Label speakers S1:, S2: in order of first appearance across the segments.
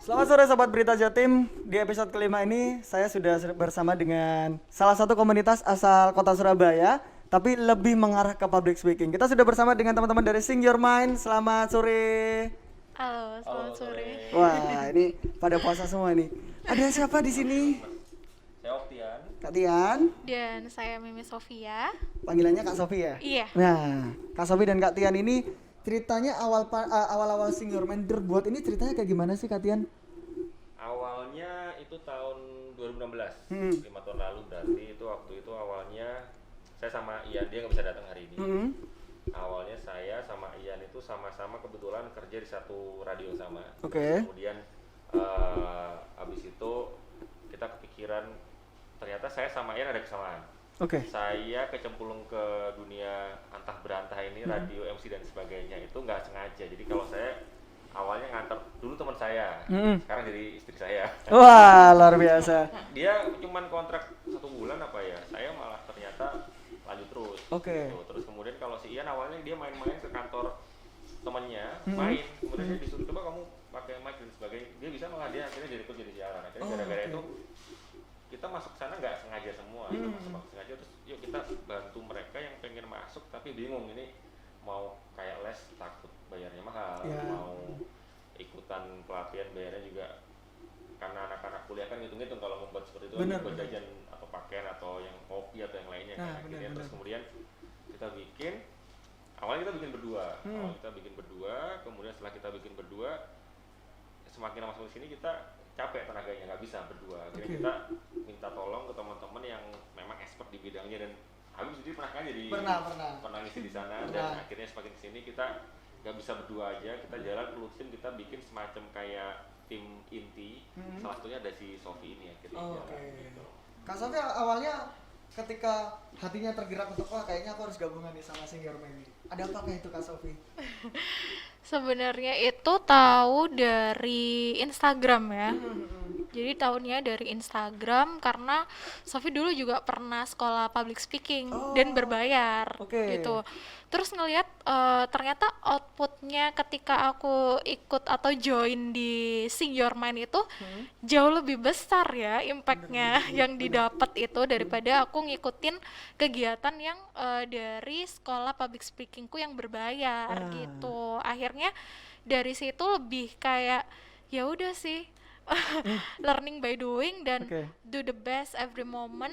S1: Selamat sore Sobat Berita Jatim. Di episode kelima ini saya sudah bersama dengan salah satu komunitas asal kota Surabaya, tapi lebih mengarah ke public speaking. Kita sudah bersama dengan teman-teman dari Sing Your Mind. Selamat sore.
S2: Halo, selamat sore.
S1: Wah, ini pada puasa semua nih. Ada siapa di sini?
S3: Saya Oktian.
S1: Kak Tian.
S2: Dan saya Mimi Sofia.
S1: Panggilannya Kak Sofi ya?
S2: Iya.
S1: Nah, Kak Sofi dan Kak Tian ini ceritanya awal-awal Sing Your Mind berbuat ini ceritanya kayak gimana sih Kak Tian?
S3: Awalnya itu tahun 2016, 5 tahun lalu berarti waktu itu awalnya saya sama Ian, dia nggak bisa datang hari ini. Awalnya saya sama Ian itu sama-sama kebetulan kerja di satu radio sama.
S1: Oke.
S3: Kemudian abis itu kita kepikiran ternyata saya sama Ian ada kesamaan.
S1: Oke.
S3: Saya kecemplung ke dunia antah berantah ini, radio, MC dan sebagainya itu nggak sengaja. Jadi kalau saya awalnya nganter dulu teman saya, sekarang jadi istri saya.
S1: Wah, luar biasa.
S3: Dia cuman kontrak 1 bulan apa ya, saya malah ternyata lanjut terus.
S1: Oke.
S3: Gitu. Terus kemudian kalau si Ian awalnya dia main-main ke kantor temannya, main, kemudian dia disuruh coba kamu pakai mic dan sebagainya. Dia bisa malah dia akhirnya jadi ikut jadi siaran. Akhirnya gara-gara itu kita masuk ke sana nggak sengaja semua, kita masuk sengaja terus yuk kita bantu mereka yang pengen masuk tapi bingung ini mau kayak les takut bayarnya mahal, mau ikutan pelatihan bayarnya juga karena anak-anak kuliah kan ngitung-ngitung kalau membuat seperti itu buat jajan atau pakaian atau yang kopi atau yang lainnya kan akhirnya terus kemudian kita bikin awalnya kita bikin berdua, kemudian setelah kita bikin berdua semakin lama semakin sini kita capek tenaganya nggak bisa berdua akhirnya kita minta tolong ke teman-teman yang memang expert di bidangnya dan Habib sendiri pernah kan jadi pernah ngisi di sana dan akhirnya semakin kesini kita nggak bisa berdua aja kita jalan telusin kita bikin semacam kayak tim inti salah satunya ada si Sofi ini ya kita jalan gitu.
S1: Kak Sofi awalnya ketika hatinya tergerak untuk kayaknya aku harus gabungan nih sama Sing Your Mind ini. Ada apakah itu Kak Sofi?
S2: Sebenarnya itu tahu dari Instagram ya. Jadi tahunnya dari Instagram karena Sofi dulu juga pernah sekolah public speaking dan berbayar gitu. Terus ngelihat ternyata outputnya ketika aku ikut atau join di Sing Your Mind itu jauh lebih besar ya impactnya yang didapat itu daripada aku ngikutin kegiatan yang dari sekolah public speakingku yang berbayar gitu. Akhirnya dari situ lebih kayak ya udah sih learning by doing dan do the best every moment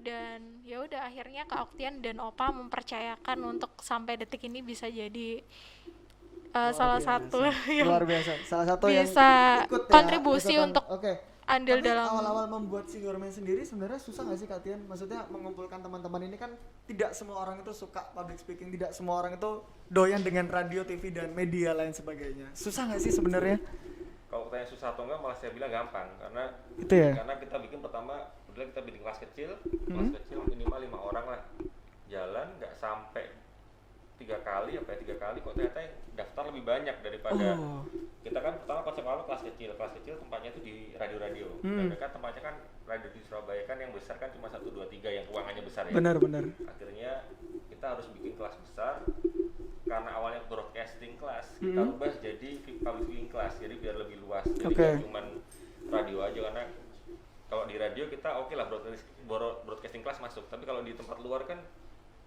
S2: dan ya udah akhirnya Kak Oktian dan Opa mempercayakan untuk sampai detik ini bisa jadi salah satu yang
S1: luar biasa, salah satu
S2: bisa
S1: yang ikut
S2: kontribusi
S1: ya,
S2: untuk andil
S1: tapi
S2: dalam
S1: awal-awal membuat Sing Your Mind sendiri sebenarnya susah nggak sih Kak Tian? Maksudnya mengumpulkan teman-teman ini kan tidak semua orang itu suka public speaking, tidak semua orang itu doyan dengan radio, TV dan media lain sebagainya. Susah nggak sih sebenarnya?
S3: Kalau tanya susah atau enggak malah saya bilang gampang karena
S1: itu ya?
S3: Karena kita bikin pertama kita bikin kelas kecil minimal 5 orang lah jalan nggak sampai 3 kali kok ternyata yang daftar lebih banyak daripada kita kan pertama konsep awal kelas kecil tempatnya itu di radio mereka tempatnya kan radio di Surabaya kan yang besar kan cuma 1, 2, 3 yang ruangannya besar ya
S1: benar
S3: akhirnya kita harus bikin kelas besar karena awalnya broadcasting kelas kita rubah jadi public speaking kelas jadi biar lebih luas jadi nggak cuman radio aja karena kalau di radio kita oke lah broadcasting kelas masuk tapi kalau di tempat luar kan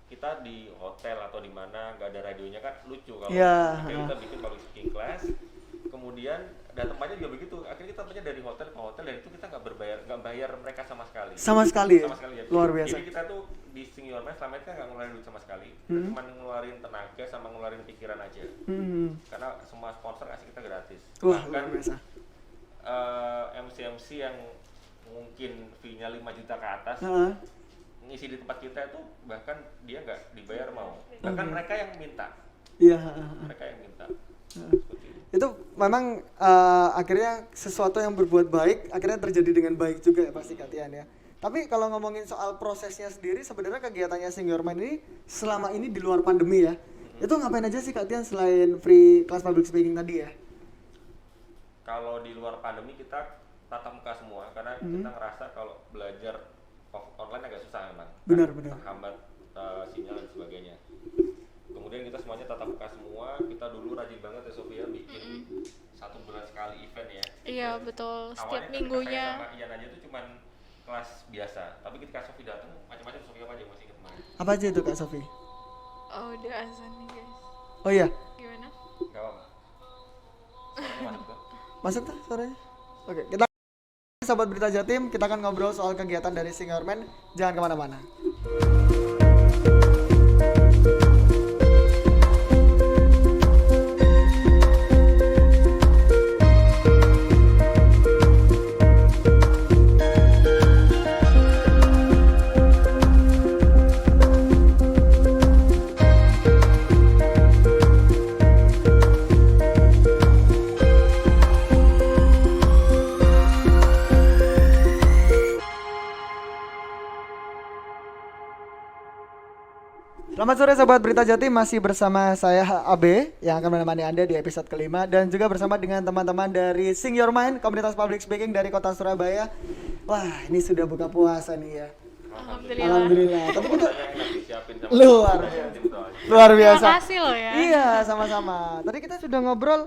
S3: kita di hotel atau di mana nggak ada radionya kan lucu kalau kita bikin public speaking class kemudian dan tempatnya juga begitu akhirnya kita tempatnya dari hotel ke hotel dan itu kita nggak bayar mereka sama sekali ya.
S1: Luar biasa.
S3: Jadi kita tuh di Sing Your Mind selama ini kan nggak ngeluarin duit sama sekali kita cuma ngeluarin tenaga sama ngeluarin pikiran aja karena semua sponsor kasih kita gratis
S1: luar biasa.
S3: MC yang mungkin fee-nya 5 juta ke atas ngisi di tempat kita itu bahkan dia nggak dibayar mau bahkan mereka yang minta
S1: itu memang akhirnya sesuatu yang berbuat baik akhirnya terjadi dengan baik juga ya pasti Kak Tian ya. Tapi kalau ngomongin soal prosesnya sendiri sebenarnya kegiatannya Sing Your Mind ini selama ini di luar pandemi ya itu ngapain aja sih Kak Tian selain free class public speaking tadi ya?
S3: Kalau di luar pandemi kita tatap muka semua karena kita ngerasa kalau belajar online agak susah memang
S1: benar
S3: terhambat sinyal dan sebagainya kemudian kita semuanya tatap muka semua kita dulu rajin banget ya Sofia bikin 1 bulan sekali event ya
S2: Iya betul, setiap
S3: Awalnya ketika saya
S2: minggunya.
S3: sama Ian aja tuh cuman kelas biasa, tapi ketika Sofi datang macam-macam. Sofi apa aja masih ingat kemarin?
S1: Apa aja itu Kak Sofi?
S2: Oh udah azan nih guys.
S1: Oh iya,
S2: Gimana?
S3: Gak apa-apa. Suaranya masuk tuh.
S1: masuk tuh suaranya. Oke, kita Sahabat Berita Jatim, kita akan ngobrol soal kegiatan dari Sing Your Man. Jangan kemana-mana. Selamat sore Sahabat Berita Jatim, masih bersama saya AB yang akan menemani Anda di episode kelima, dan juga bersama dengan teman-teman dari Sing Your Mind, komunitas public speaking dari kota Surabaya. Wah, ini sudah buka puasa nih ya.
S2: Alhamdulillah.
S1: Alhamdulillah. Tapi kita
S3: Rasanya enak disiapin sama
S1: luar
S3: sama
S1: biasa.
S3: tim soalnya.
S1: Luar biasa.
S2: Terima kasih loh ya.
S1: Iya, sama-sama. Tadi kita sudah ngobrol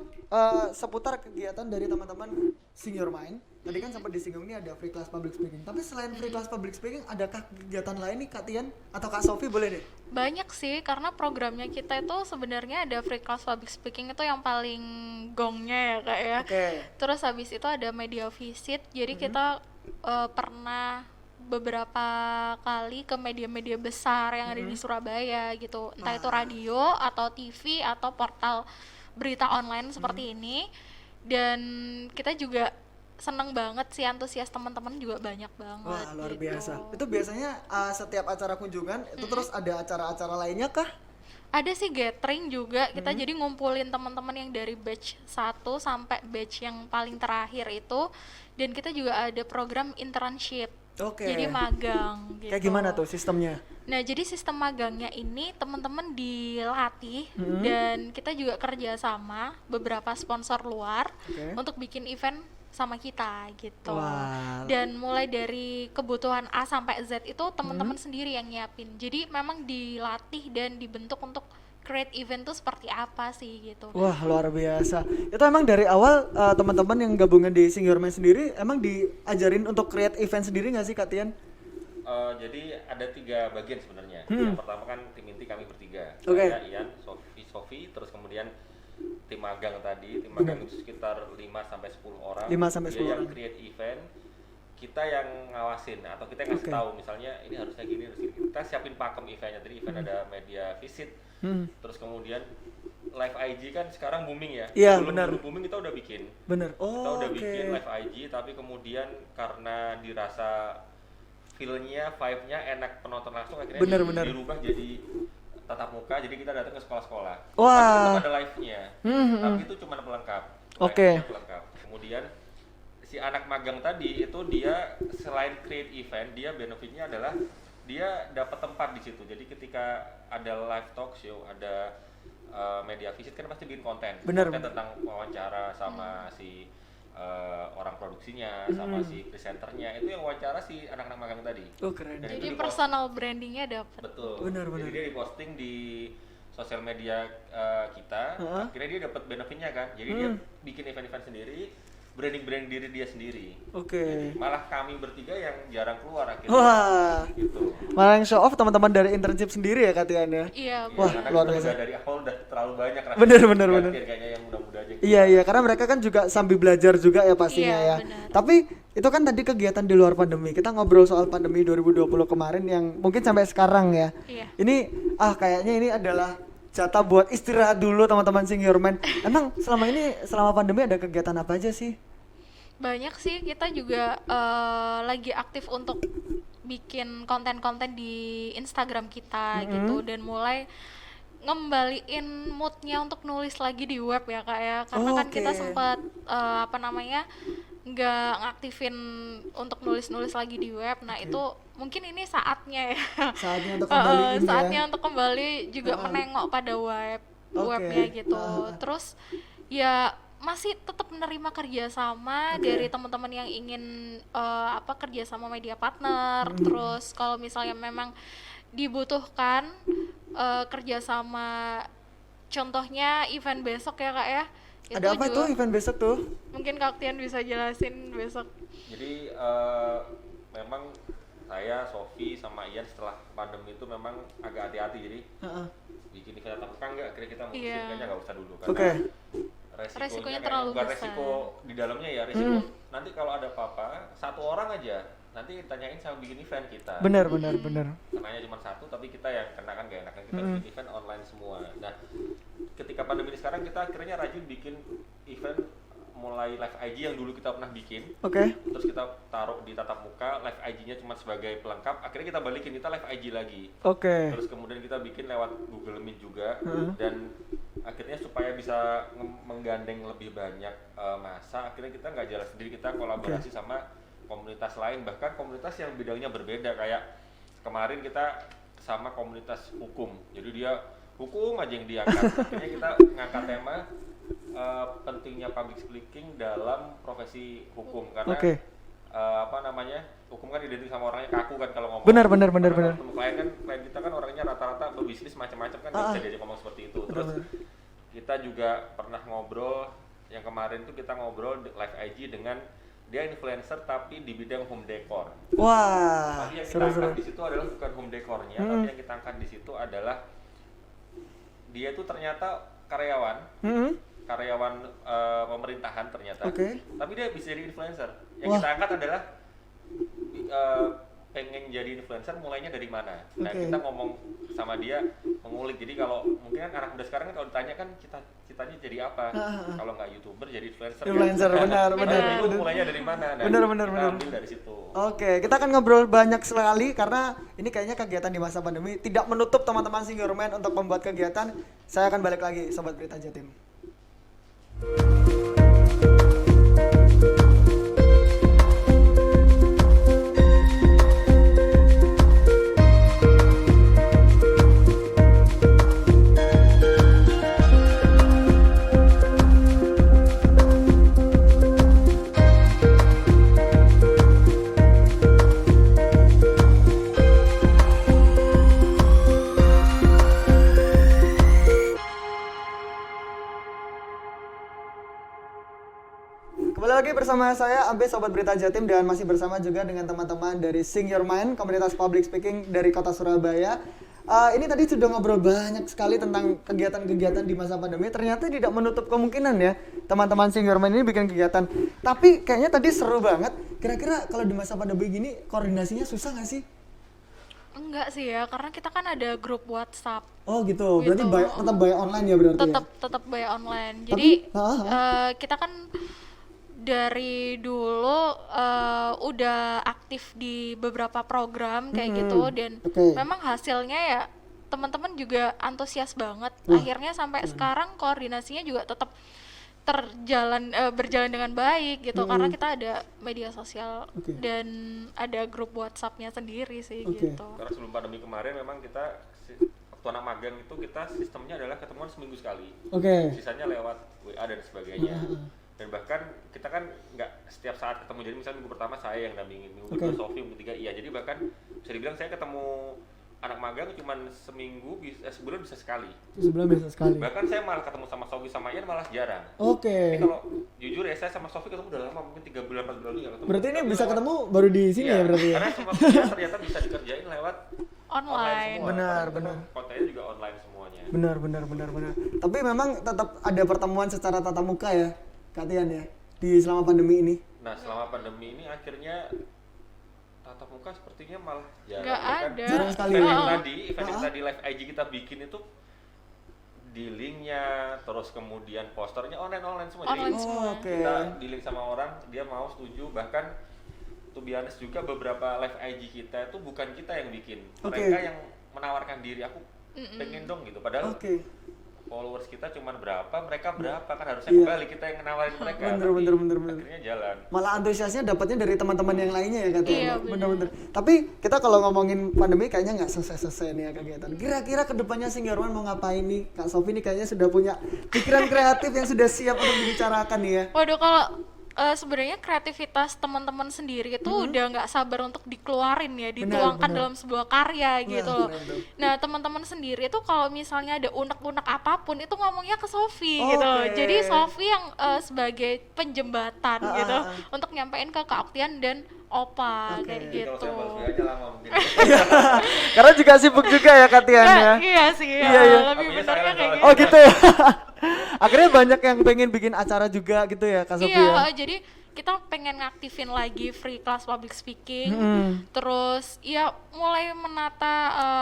S1: seputar kegiatan dari teman-teman Sing Your Mind. Tadi kan sempat disinggung ini ada free class public speaking. Tapi selain free class public speaking, adakah kegiatan lain nih Kak Tian atau Kak Sofi, boleh deh?
S2: Banyak sih, karena programnya kita itu sebenarnya ada free class public speaking itu yang paling gongnya ya kak ya.
S1: Oke.
S2: Terus habis itu ada media visit, jadi kita pernah beberapa kali ke media-media besar yang ada di Surabaya gitu, entah itu radio atau TV atau portal berita online seperti ini. Dan kita juga seneng banget sih, antusias teman-teman juga banyak banget.
S1: Wah, luar
S2: gitu.
S1: biasa. Itu biasanya setiap acara kunjungan itu terus ada acara-acara lainnya kah?
S2: Ada sih gathering juga, kita jadi ngumpulin teman-teman yang dari batch 1 sampai batch yang paling terakhir itu, dan kita juga ada program internship.
S1: Oke.
S2: Jadi magang gitu.
S1: Kayak gimana tuh sistemnya?
S2: Nah, jadi sistem magangnya ini teman-teman dilatih dan kita juga kerja sama beberapa sponsor luar
S1: Oke.
S2: untuk bikin event sama kita gitu.
S1: Wah.
S2: Dan mulai dari kebutuhan A sampai Z itu teman-teman sendiri yang nyiapin. Jadi memang dilatih dan dibentuk untuk create event tuh seperti apa sih gitu.
S1: Wah, luar biasa. Itu emang dari awal teman-teman yang gabungan di Sing Your Mind sendiri emang diajarin untuk create event sendiri nggak sih Kak Tian?
S3: Jadi ada 3 bagian sebenarnya. Yang pertama kan tim inti kami bertiga.
S1: Oke.
S3: Saya, Ian, Sofi, terus kemudian tim magang tadi. Tim magang itu sekitar 5 sampai 10 orang.
S1: 5 sampai 10
S3: Dia yang
S1: orang.
S3: create event, kita yang ngawasin atau kita yang ngasih
S1: Oke.
S3: tahu misalnya ini harusnya gini, harus gini. Kita siapin pakem eventnya. Jadi event ada media visit. Terus kemudian live IG kan sekarang booming ya.
S1: Iya,
S3: Sebelum
S1: benar.
S3: dulu booming kita udah bikin.
S1: Bener.
S3: Kita
S1: Oh,
S3: udah
S1: oke.
S3: bikin live IG, tapi kemudian karena dirasa feel-nya, vibe-nya enak penonton langsung, akhirnya
S1: Bener.
S3: dirubah jadi tatap muka, jadi kita datang ke sekolah-sekolah.
S1: Wah.
S3: Tapi tetap ada live-nya, tapi itu cuma pelengkap.
S1: Oke.
S3: Live-nya pelengkap. Kemudian si anak magang tadi itu dia selain create event, dia benefitnya adalah dia dapat tempat di situ. Jadi ketika ada live talk show, ada media visit kan pasti bikin konten.
S1: Bener.
S3: Konten tentang wawancara sama si orang produksinya, sama si presenternya. Itu yang wawancara si anak-anak magang tadi.
S1: Oh, keren.
S3: Dan
S2: Jadi
S3: itu
S2: personal brandingnya dapet.
S3: betul.
S1: Benar.
S3: Jadi dia diposting di sosial media kita.
S1: Heeh.
S3: Akhirnya dia dapat benefitnya kan. Jadi dia bikin event-event sendiri, branding diri dia sendiri.
S1: Oke.
S3: Malah kami bertiga yang jarang keluar akhirnya.
S1: Wah.
S3: Gitu.
S1: Malah yang show off teman-teman dari internship sendiri ya Kak Tian ya?
S2: Iya,
S3: Iya,
S1: Wah,
S3: karena
S1: luar
S3: kita
S1: biasa.
S3: udah dari awal udah terlalu banyak rasanya.
S1: Bener.
S3: Gantian kayaknya yang muda-muda aja. gitu.
S1: Iya, karena mereka kan juga sambil belajar juga ya pastinya
S2: Iya,
S1: ya.
S2: benar.
S1: Tapi itu kan tadi kegiatan di luar pandemi. Kita ngobrol soal pandemi 2020 kemarin yang mungkin sampai sekarang ya.
S2: Iya.
S1: Ini kayaknya ini adalah jatah buat istirahat dulu teman-teman Sing Your Mind. Emang selama pandemi ada kegiatan apa aja sih?
S2: Banyak sih, kita juga lagi aktif untuk bikin konten-konten di Instagram kita gitu, dan mulai ngembaliin moodnya untuk nulis lagi di web ya kak ya, karena kan kita
S1: Oke.
S2: sempat nggak ngaktifin untuk nulis-nulis lagi di web. Nah itu mungkin ini saatnya ya.
S1: Saatnya untuk kembali ini
S2: Saatnya
S1: ya.
S2: untuk kembali juga menengok pada webnya
S1: Oke.
S2: gitu. Terus ya masih tetap menerima kerjasama dari teman-teman yang ingin kerjasama media partner. Terus kalau misalnya memang dibutuhkan kerjasama, contohnya event besok ya kak ya,
S1: Ada apa
S2: juga
S1: tuh event besok tuh?
S2: mungkin Kak Tian bisa jelasin besok.
S3: Jadi memang saya, Sofi, sama Ian setelah pandemi itu memang agak hati-hati, jadi
S1: Heeh.
S3: bikin event tatap muka enggak, akhirnya kita mutusin
S2: Iya.
S3: kayaknya nggak usah dulu
S1: Oke.
S2: Resikonya
S3: kayak
S2: terlalu
S3: bukan
S2: besar.
S3: resiko di dalamnya ya, resiko nanti kalau ada apa-apa satu orang aja nanti tanyain sama bikin event kita.
S1: Benar.
S3: Kenanya cuma satu tapi kita yang kena kan gak enak kan, kita bikin event online semua. Nah ketika pandemi ini sekarang kita akhirnya rajin bikin event mulai live IG yang dulu kita pernah bikin,
S1: Oke.
S3: terus kita taruh di tatap muka, live IG-nya cuma sebagai pelengkap, akhirnya kita balikin, kita live IG lagi.
S1: Oke.
S3: Terus kemudian kita bikin lewat Google Meet juga, dan akhirnya supaya bisa menggandeng lebih banyak masa, akhirnya kita nggak jalan sendiri, kita kolaborasi sama komunitas lain, bahkan komunitas yang bidangnya berbeda. Kayak kemarin kita sama komunitas hukum, jadi dia hukum aja yang diangkat. Akhirnya kita ngangkat tema pentingnya public speaking dalam profesi hukum, karena hukum kan identik sama orangnya kaku kan kalau ngomong.
S1: Benar.
S3: Klien kita kan orangnya rata-rata berbisnis macam-macam kan, nggak bisa diajak ngomong seperti itu. Terus kita juga pernah ngobrol, yang kemarin tuh kita ngobrol live IG dengan dia influencer tapi di bidang home decor.
S1: Wah,
S3: Tapi yang kita angkat di situ adalah bukan home decornya, tapi yang kita angkat di situ adalah dia tuh ternyata karyawan pemerintahan ternyata. Tapi dia bisa jadi influencer. Yang kita angkat adalah pengen jadi influencer mulainya dari mana. Nah, kita ngomong sama dia, mengulik. Jadi kalau mungkin kan anak muda sekarang kan kalau ditanya kan citanya jadi apa? Kalau nggak YouTuber jadi influencer.
S1: Benar.
S3: Mulainya dari mana? Nah,
S1: Benar.
S3: kita ambil dari situ.
S1: Oke, kita akan ngobrol banyak sekali karena ini kayaknya kegiatan di masa pandemi tidak menutup teman-teman Senior Man untuk membuat kegiatan. Saya akan balik lagi, Sobat Berita Jatim. Kembali lagi bersama saya Abe, Sobat Berita Jatim, dan masih bersama juga dengan teman-teman dari Sing Your Mind, komunitas public speaking dari kota Surabaya. Ini tadi sudah ngobrol banyak sekali tentang kegiatan-kegiatan di masa pandemi. Ternyata tidak menutup kemungkinan ya teman-teman Sing Your Mind ini bikin kegiatan. Tapi kayaknya tadi seru banget. Kira-kira kalau di masa pandemi gini koordinasinya susah nggak sih?
S2: Enggak sih ya, karena kita kan ada grup WhatsApp.
S1: Oh gitu, berarti tetap bayar online ya berarti
S2: Tetap bayar online. Jadi kita kan dari dulu udah aktif di beberapa program kayak gitu, dan memang hasilnya ya teman-teman juga antusias banget. Akhirnya sampai sekarang koordinasinya juga tetap berjalan dengan baik gitu, karena kita ada media sosial dan ada grup WhatsApp-nya sendiri sih gitu.
S3: Karena sebelum pandemi kemarin memang kita waktu anak magang itu kita sistemnya adalah ketemuan seminggu sekali. Sisanya lewat WA dan sebagainya. Dan bahkan kita kan nggak setiap saat ketemu, jadi misalnya minggu pertama saya yang dampingin, minggu kedua Sofi, minggu ketiga Iya. Jadi bahkan bisa dibilang saya ketemu anak magang cuma sebulan bisa sekali. Bahkan saya malah ketemu sama Sofi sama Ian malah jarang. Jadi kalau jujur ya, saya sama Sofi ketemu udah lama, mungkin 3 bulan 4 bulan nggak ketemu.
S1: Berarti ini bisa ketemu baru di sini ya berarti ya?
S3: Karena semua kerjaan ternyata bisa dikerjain lewat
S2: online
S3: semua.
S1: Benar.
S3: Kontennya juga online semuanya.
S1: Benar. Tapi memang tetap ada pertemuan secara tatap muka ya, Katian ya, di selama pandemi ini.
S3: Nah, selama pandemi ini akhirnya tatap muka sepertinya malah
S1: jarang sekali.
S3: Event yang tadi live IG kita bikin itu di linknya, terus kemudian posternya online semua. Jadi kita di link sama orang, dia mau setuju, bahkan to be honest juga beberapa live IG kita itu bukan kita yang bikin, mereka yang menawarkan diri, aku pengen dong gitu, padahal followers kita cuma berapa, mereka berapa, kan harusnya kembali kita yang nawarin mereka.
S1: Bener.
S3: Akhirnya jalan.
S1: Malah antusiasnya dapatnya dari teman-teman yang lainnya ya katanya. Bener. Tapi kita kalau ngomongin pandemi kayaknya nggak selesai nih ya kegiatan. Kira-kira kedepannya Sing Your Mind mau ngapain nih? Kak Sofi nih kayaknya sudah punya pikiran kreatif yang sudah siap untuk dibicarakan nih ya.
S2: Waduh, kalau sebenarnya kreativitas teman-teman sendiri itu udah nggak sabar untuk dikeluarin ya, dituangkan dalam sebuah karya gitu loh. Nah, teman-teman sendiri itu kalau misalnya ada unek-unek apapun itu ngomongnya ke Sofi gitu. Jadi Sofi yang sebagai penjembatan gitu untuk nyampein ke Kak Oktian dan Opa kayak gitu.
S3: Kalau saya balas aja lama mungkin.
S1: Karena juga sibuk juga ya Katian ya.
S2: Iya sih,
S1: Iya.
S2: lebih benernya kayak gitu.
S1: Oh gitu ya. Akhirnya banyak yang pengen bikin acara juga gitu ya Kak Sofi ya.
S2: Jadi kita pengen ngaktifin lagi free class public speaking, terus ya mulai menata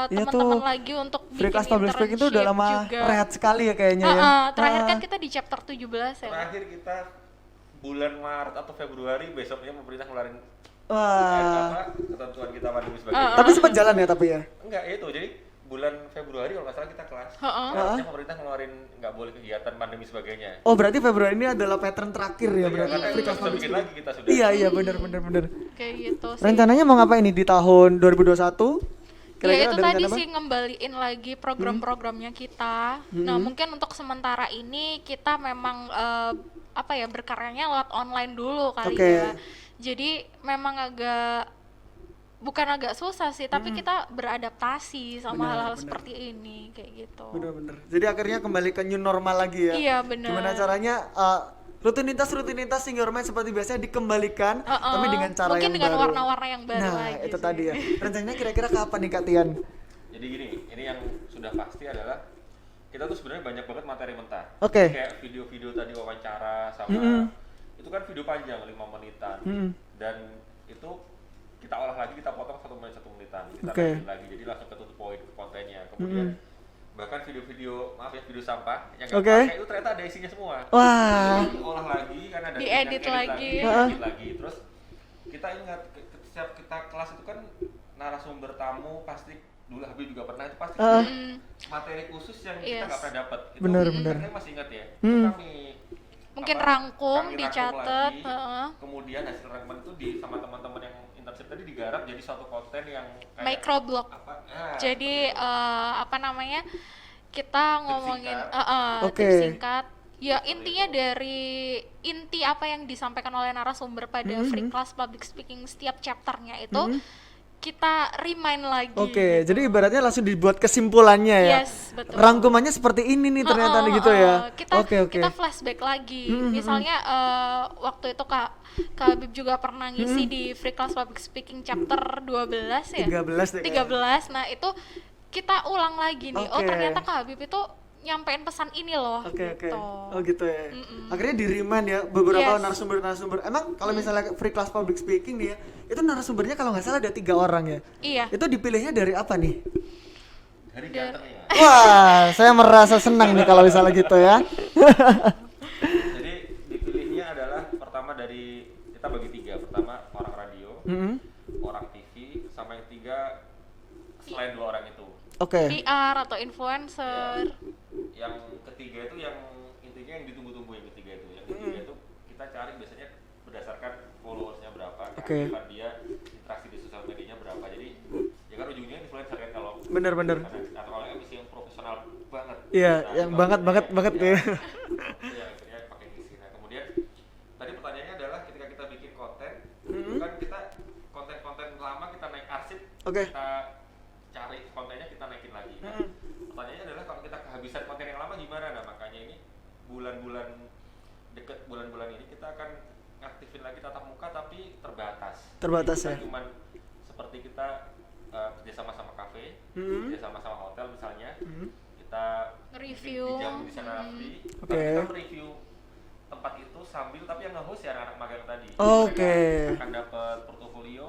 S2: teman-teman lagi untuk
S1: free
S2: bikin
S1: class public speaking itu udah lama
S2: juga.
S1: rehat sekali ya kayaknya ya.
S2: Terakhir kan kita di chapter 17 ya.
S3: Terakhir kita bulan Maret atau Februari besoknya pemerintah ngeluarin ketentuan kita pandemi sebagainya.
S1: Tapi sempat jalan ya tapi ya.
S3: Enggak, itu jadi bulan Februari kalau nggak salah kita kelas. Harusnya pemerintah ngeluarin nggak boleh kegiatan pandemi sebagainya.
S1: Oh berarti Februari ini adalah pattern terakhir ya berarti.
S3: Karena
S1: Free class
S3: bisa
S1: public
S3: bikin
S1: speaking.
S3: lagi kita sudah.
S1: Iya benar.
S2: Kayak gitu sih.
S1: Rencananya mau ngapain nih di tahun 2021?
S2: Ya itu
S1: ada
S2: tadi
S1: rencana
S2: sih ngembaliin lagi program-programnya kita. Nah mungkin untuk sementara ini kita memang berkaryanya lewat online dulu kali ya. Jadi memang bukan agak susah sih, tapi kita beradaptasi sama hal-hal seperti ini kayak gitu.
S1: Bener. Jadi akhirnya kembali ke new normal lagi ya.
S2: Iya bener.
S1: Gimana caranya rutinitas Senior Mind seperti biasanya dikembalikan, tapi dengan cara
S2: mungkin
S1: yang
S2: dengan
S1: baru.
S2: warna-warna yang baru
S1: Nah
S2: lagi
S1: itu
S2: sih.
S1: tadi ya. Rencananya kira-kira kapan nih Kak Tian?
S3: Jadi gini, ini yang sudah pasti adalah kita tuh sebenarnya banyak banget materi mentah.
S1: Oke.
S3: Kayak video-video tadi wawancara sama itu kan video panjang 5 menitan dan itu kita olah lagi, kita potong 1 menit 1 menitan, kita naikin lagi, jadi langsung ke to the point kontennya. Kemudian bahkan video-video video sampah yang nggak pakai itu ternyata ada isinya semua.
S1: Wah.
S3: Jadi olah lagi kan ada
S2: Diedit lagi.
S3: diedit lagi. Terus kita ingat setiap kita kelas itu kan narasumber tamu pasti dulu Habib juga pernah itu pasti materi khusus yang kita nggak pernah dapat.
S1: Bener.
S3: Saya masih ingat ya. Itu kami
S2: Mungkin rangkum,
S3: kami
S2: dicatat.
S3: lagi, kemudian hasil rangkuman itu sama teman-teman yang internship tadi digarap jadi suatu konten yang kayak
S2: Microblog. Jadi kita ngomongin tips singkat. Ya intinya dari inti apa yang disampaikan oleh narasumber pada free class public speaking setiap chapternya itu kita remind lagi.
S1: Oke, jadi ibaratnya langsung dibuat kesimpulannya ya.
S2: Yes, betul.
S1: Rangkumannya seperti ini nih ternyata gitu ya.
S2: Kita flashback lagi. Misalnya waktu itu Kak Habib juga pernah ngisi di Free Class Public Speaking chapter 12 ya.
S1: 13 deh.
S2: 13. Nah, itu kita ulang lagi nih. Oh, ternyata Kak Habib itu nyampein pesan ini loh.
S1: Oke.
S2: Gitu.
S1: Oh gitu ya. Akhirnya di-remind ya beberapa narasumber. Emang kalau misalnya free class public speaking nih ya, itu narasumbernya kalau nggak salah ada 3 orang ya.
S2: Iya.
S1: Itu dipilihnya dari apa nih?
S3: dari gantengnya.
S1: Wah, saya merasa senang nih kalau misalnya gitu ya.
S3: Jadi dipilihnya adalah pertama dari kita bagi 3. Pertama orang radio, orang TV, sama yang 3 selain 2 orang itu.
S1: Oke.
S2: PR atau influencer.
S3: Yang ketiga itu yang intinya yang ditunggu-tunggu yang ketiga itu. Yang ketiga itu kita cari biasanya berdasarkan followersnya berapa, keaktifan dia, interaksi di sosial medianya berapa. Jadi ya kan ujungnya influencer kan kalau
S1: Bener.
S3: atau kalau MC yang profesional banget.
S1: Iya,
S3: Nah,
S1: yang
S3: itu
S1: banget ya.
S3: ya akhirnya pakai ngisi. Nah kemudian tadi pertanyaannya adalah ketika kita bikin konten, kan kita konten-konten lama kita naik arsip, kita cari kontennya kita naikin lagi. Nah, pertanyaannya adalah kalau kita kehabisan konten yang lama gimana? Nah makanya ini bulan-bulan ini kita akan ngaktifin lagi tatap muka tapi terbatas.
S1: Terbatas
S3: Jadi
S1: ya.
S3: Cuman seperti kita kerjasama sama kafe, kerjasama sama hotel misalnya, kita
S2: Review.
S3: dijamu di sana nanti,
S1: Oke.
S3: tapi kita mereview tempat itu sambil tapi yang nge-host ya anak-anak magang tadi.
S1: Oke.
S3: Mereka akan dapat portofolio,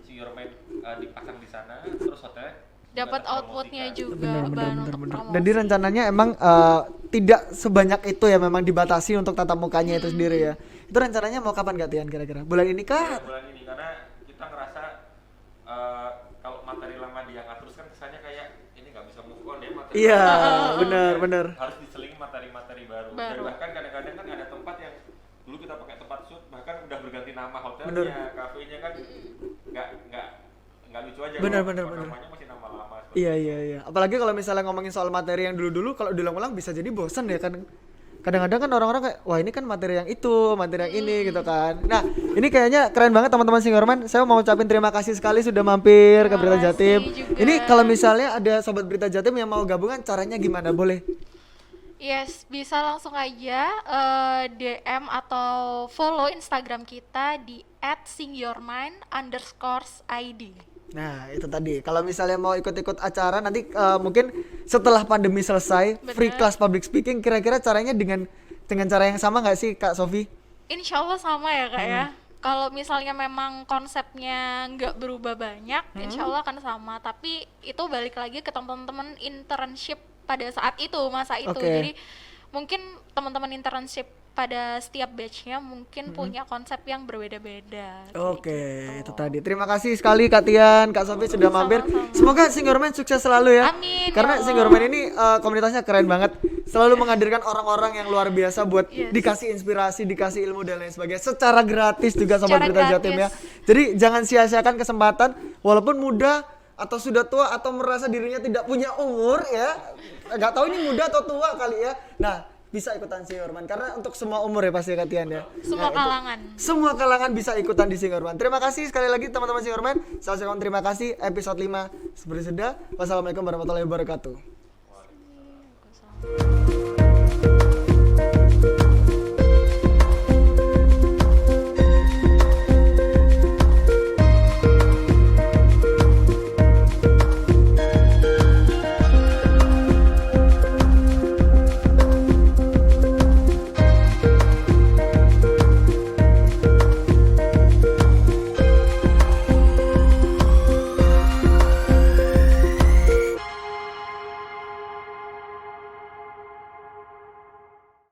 S3: Senior Mind dipasang di sana, terus hotel
S2: Dapat outputnya juga
S1: Bener.
S2: bahan untuk promosi.
S1: Dan di rencananya emang tidak sebanyak itu ya, memang dibatasi untuk tatap mukanya itu sendiri ya. Itu rencananya mau kapan Kak Tian kira-kira? Bulan ini kah?
S3: bulan ini karena kita ngerasa kalau materi lama diangkat terus kan kesannya kayak ini nggak bisa move on ya materi.
S1: Iya,
S3: lama.
S1: benar.
S3: Harus diselingi materi-materi baru. Dan bahkan kadang-kadang kan ada tempat yang dulu kita pakai tempat shoot bahkan udah berganti nama hotelnya, kafenya kan nggak lucu aja.
S1: Benar.
S3: Namanya masih nama lama.
S1: Iya. Apalagi kalau misalnya ngomongin soal materi yang dulu-dulu, kalau diulang-ulang bisa jadi bosan ya kan. kadang-kadang kan orang-orang kayak wah ini kan materi yang itu, materi yang ini gitu kan. Nah, ini kayaknya keren banget teman-teman Singorman. Saya mau ucapin terima kasih sekali sudah mampir ke Berita
S2: Terima
S1: Jatim.
S2: kasih juga.
S1: Ini kalau misalnya ada sobat Berita Jatim yang mau gabungan, caranya gimana? Boleh?
S2: Yes, bisa langsung aja DM atau follow Instagram kita di @singyourmind_id.
S1: Nah, itu tadi. Kalau misalnya mau ikut-ikut acara nanti mungkin setelah pandemi selesai, free
S2: Bener.
S1: class public speaking, kira-kira caranya dengan cara yang sama nggak sih Kak Sofi?
S2: Insya Allah sama ya kak ya. Kalau misalnya memang konsepnya nggak berubah banyak, insya Allah akan sama. Tapi itu balik lagi ke teman-teman internship pada saat itu, masa itu.
S1: Oke.
S2: Jadi mungkin teman-teman internship pada setiap batchnya mungkin punya konsep yang berbeda-beda. kayak
S1: Oke,
S2: gitu.
S1: itu tadi. Terima kasih sekali Kak Tian, Kak Sofi sudah mampir.
S2: Sama-sama.
S1: Semoga Singorman sukses selalu ya.
S2: Amin,
S1: Karena
S2: ya Allah.
S1: Singorman ini komunitasnya keren banget. Selalu menghadirkan orang-orang yang luar biasa buat
S2: Yes.
S1: dikasih inspirasi, dikasih ilmu dan lain sebagainya. Secara gratis juga Sobat
S2: Secara
S1: Berita Jatim ya.
S2: gratis.
S1: Jadi jangan sia-siakan kesempatan walaupun muda atau sudah tua atau merasa dirinya tidak punya umur ya. Nggak tahu ini muda atau tua kali ya. Nah, bisa ikutan Singorman karena untuk semua umur ya pasti Kak Tian ya.
S2: Semua
S1: Nah, itu.
S2: kalangan.
S1: Semua kalangan bisa ikutan di Singorman. Terima kasih sekali lagi teman-teman Singorman. Saya ucapkan terima kasih episode 5 seperti sudah. Wassalamualaikum warahmatullahi wabarakatuh.